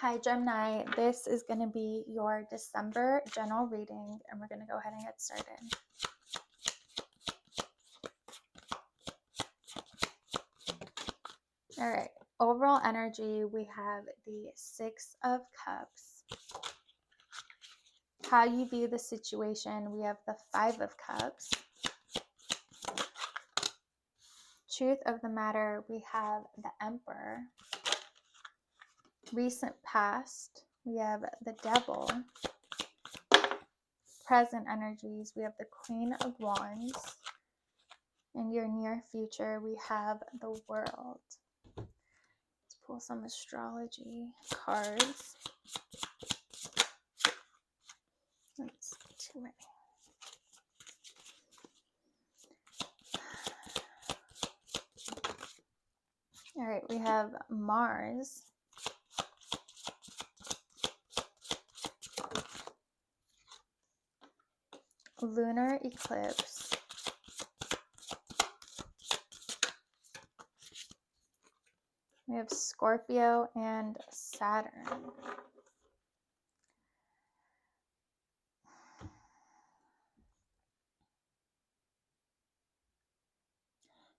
Hi, Gemini. This is going to be your December general reading, and we're going to go ahead and get started. All right. Overall energy, we have the Six of Cups. How you view the situation, we have the Five of Cups. Truth of the matter, we have the Emperor. Recent past, we have the Devil. Present energies, we have the Queen of Wands. In your near future, we have the World. Let's pull some astrology cards. That's too many. All right, we have Mars. Lunar eclipse. We have Scorpio and Saturn.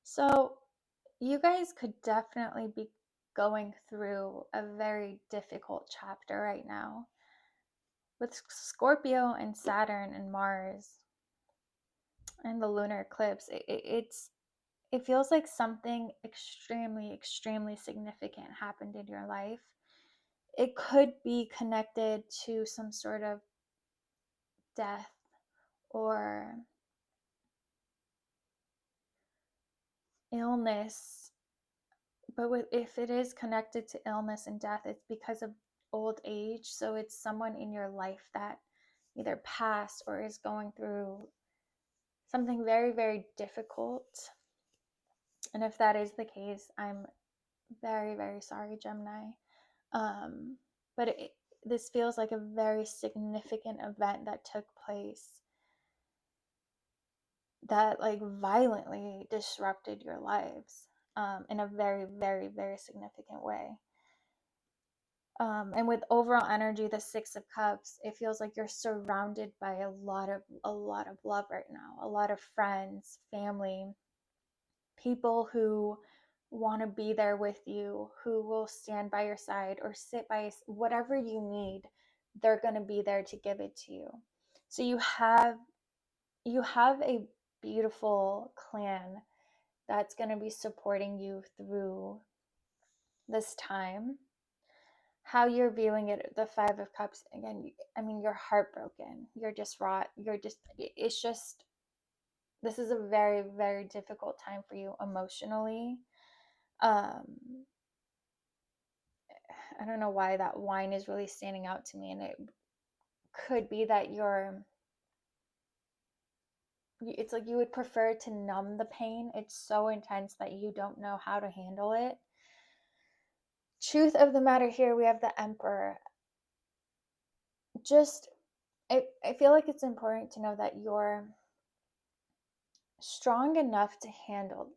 So you guys could definitely be going through a very difficult chapter right now. With Scorpio and Saturn and Mars and the lunar eclipse, it feels like something extremely significant happened in your life. It could be connected to some sort of death or illness. But if it is connected to illness and death, it's because of old age. So it's someone in your life that either passed or is going through something very difficult. And if that is the case, I'm very sorry, Gemini. But this feels like a very significant event that took place that like violently disrupted your lives in a very significant way. And with overall energy, the Six of Cups, it feels like you're surrounded by a lot of love right now. A lot of friends, family, people who want to be there with you, who will stand by your side or sit by whatever you need. They're going to be there to give it to you. So you have a beautiful clan that's going to be supporting you through this time. How you're viewing it, the Five of Cups, again, I mean, you're heartbroken, you're distraught, it's just, this is a very difficult time for you emotionally. I don't know why that wine is really standing out to me, and it could be that it's like you would prefer to numb the pain. It's so intense that you don't know how to handle it. Truth of the matter here, we have the Emperor. I feel like it's important to know that you're strong enough to handle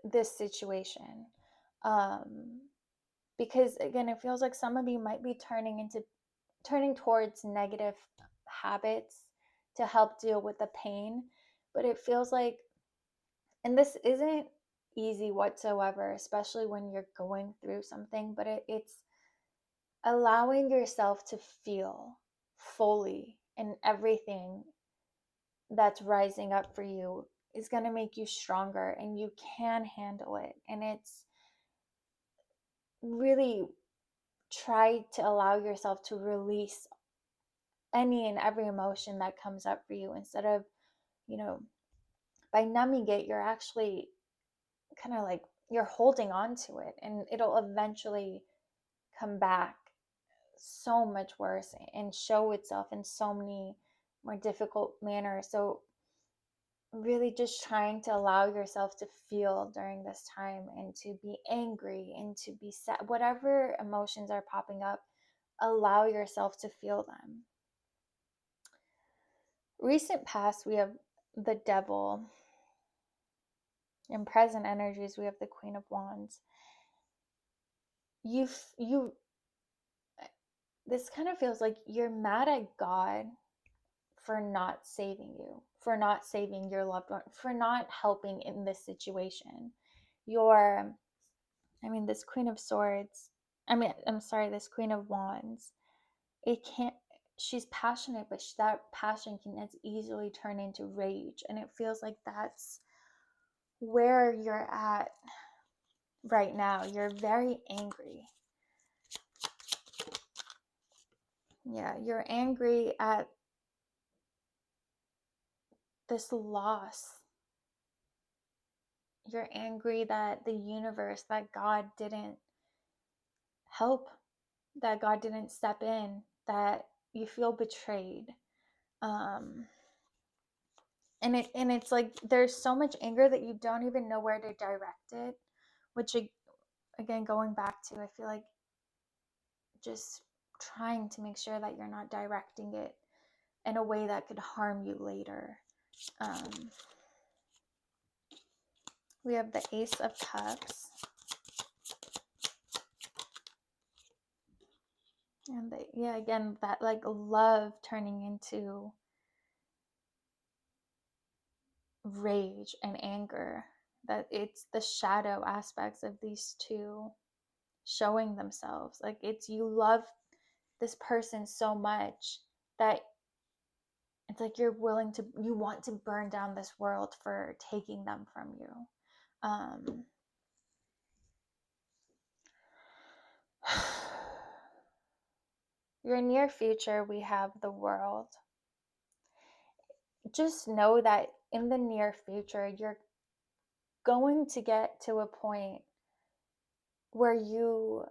this situation. Because again, it feels like some of you might be turning towards negative habits to help deal with the pain. But it feels like, and this isn't easy whatsoever, especially when you're going through something, but it's allowing yourself to feel fully, and everything that's rising up for you is going to make you stronger, and you can handle it. And it's really try to allow yourself to release any and every emotion that comes up for you, instead of, by numbing it, you're actually kind of like you're holding on to it, and it'll eventually come back so much worse and show itself in so many more difficult manners. So really just trying to allow yourself to feel during this time, and to be angry and to be sad, whatever emotions are popping up, allow yourself to feel them. Recent past, we have the Devil. In present energies, we have the Queen of Wands. you this kind of feels like you're mad at God for not saving you, for not saving your loved one, for not helping in this situation. You're, I mean, this Queen of Swords, I'm sorry, this Queen of Wands, it can't, she's passionate, but that passion can as easily turn into rage. And it feels like that's where you're at right now. You're very angry. Yeah, you're angry at this loss. You're angry that the universe, that God didn't help, that God didn't step in, that you feel betrayed. Um, and it's like there's so much anger that you don't even know where to direct it, which again, going back to, I feel like just trying to make sure that you're not directing it in a way that could harm you later. Um, we have the Ace of Cups. And yeah, again, that like love turning into rage and anger. That it's the shadow aspects of these two showing themselves. Like it's, you love this person so much that it's like you're willing to, you want to burn down this world for taking them from you. Um, your near future, we have the World. Just know that in the near future, you're going to get to a point where you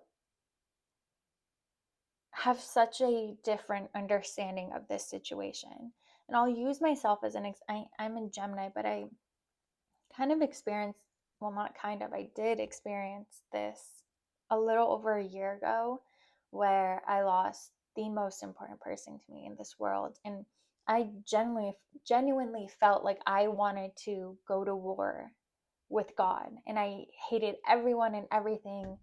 have such a different understanding of this situation. And I'll use myself as I'm a Gemini, but I kind of experienced, well, not kind of, I did experience this a little over a year ago, where I lost the most important person to me in this world. And I genuinely felt like I wanted to go to war with God, and I hated everyone and everything.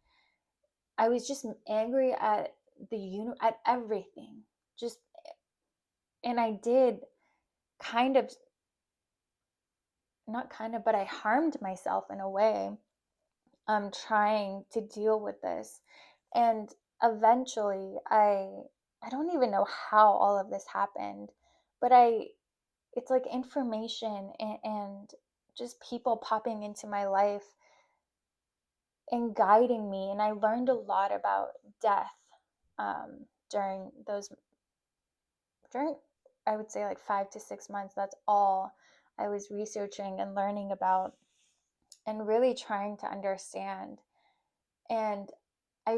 I was just angry at at everything. Just, and I did kind of, not kind of, but I harmed myself in a way, trying to deal with this. And eventually I don't even know how all of this happened, but it's like information and just people popping into my life and guiding me. And I learned a lot about death, um, during those, during, I would say, like 5 to 6 months. That's all I was researching and learning about and really trying to understand. And I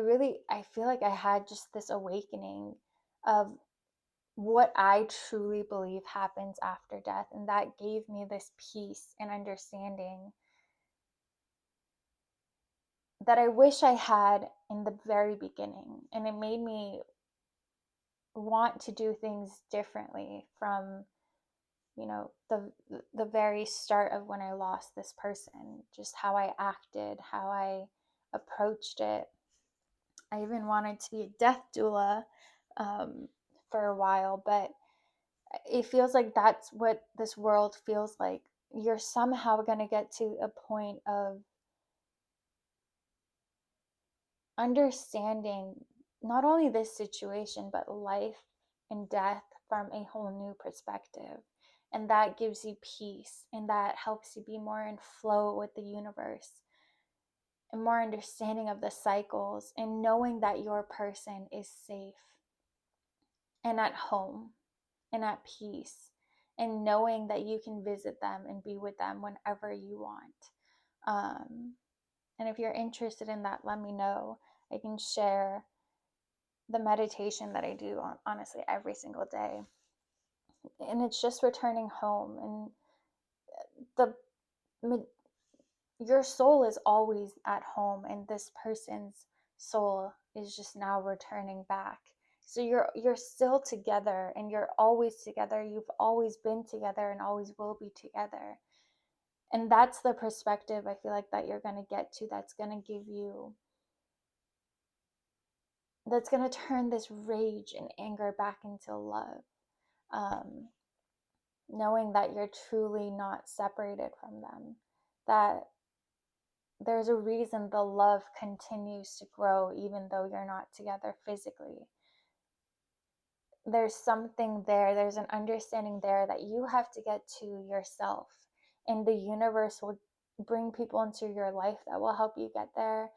feel like I had just this awakening of what I truly believe happens after death. And that gave me this peace and understanding that I wish I had in the very beginning. And it made me want to do things differently from, the very start of when I lost this person, just how I acted, how I approached it. I even wanted to be a death doula, um, for a while, but it feels like that's what this world feels like. You're somehow going to get to a point of understanding not only this situation, but life and death from a whole new perspective. And that gives you peace, and that helps you be more in flow with the universe and more understanding of the cycles, and knowing that your person is safe and at home and at peace, and knowing that you can visit them and be with them whenever you want. Um, and if you're interested in that, let me know. I can share the meditation that I do on, honestly, every single day. And it's just returning home. And the your soul is always at home, and this person's soul is just now returning back. So you're still together, and you're always together. You've always been together and always will be together. And that's the perspective I feel like that you're going to get to, that's going to give you that's going to turn this rage and anger back into love. Um, Knowing that you're truly not separated from them, that there's a reason the love continues to grow even though you're not together physically. There's something there, there's an understanding there that you have to get to yourself, and the universe will bring people into your life that will help you get there.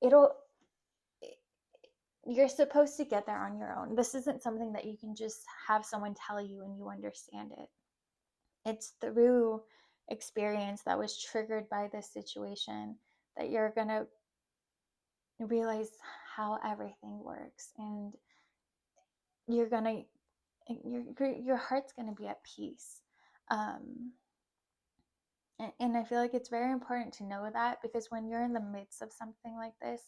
It'll You're supposed to get there on your own. This isn't something that you can just have someone tell you and you understand it. It's through experience that was triggered by this situation that you're going to realize how everything works, and you're going to your heart's going to be at peace. um and I feel like it's very important to know that, because when you're in the midst of something like this,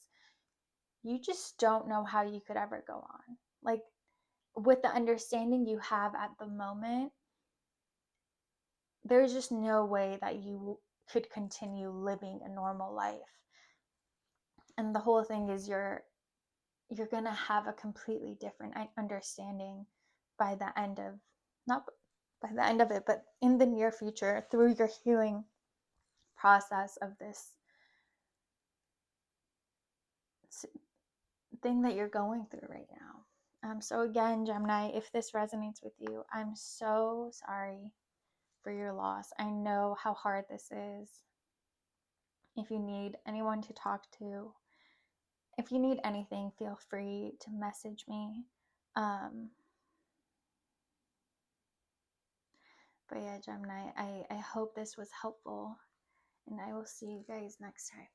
you just don't know how you could ever go on. Like, with the understanding you have at the moment, there's just no way that you could continue living a normal life. And the whole thing is you're going to have a completely different understanding by the end of, not by the end of it, but in the near future, through your healing process of this thing that you're going through right now. So again, Gemini, if this resonates with you, I'm so sorry for your loss. I know how hard this is. If you need anyone to talk to, if you need anything, feel free to message me. But yeah, Gemini, I hope this was helpful, and I will see you guys next time.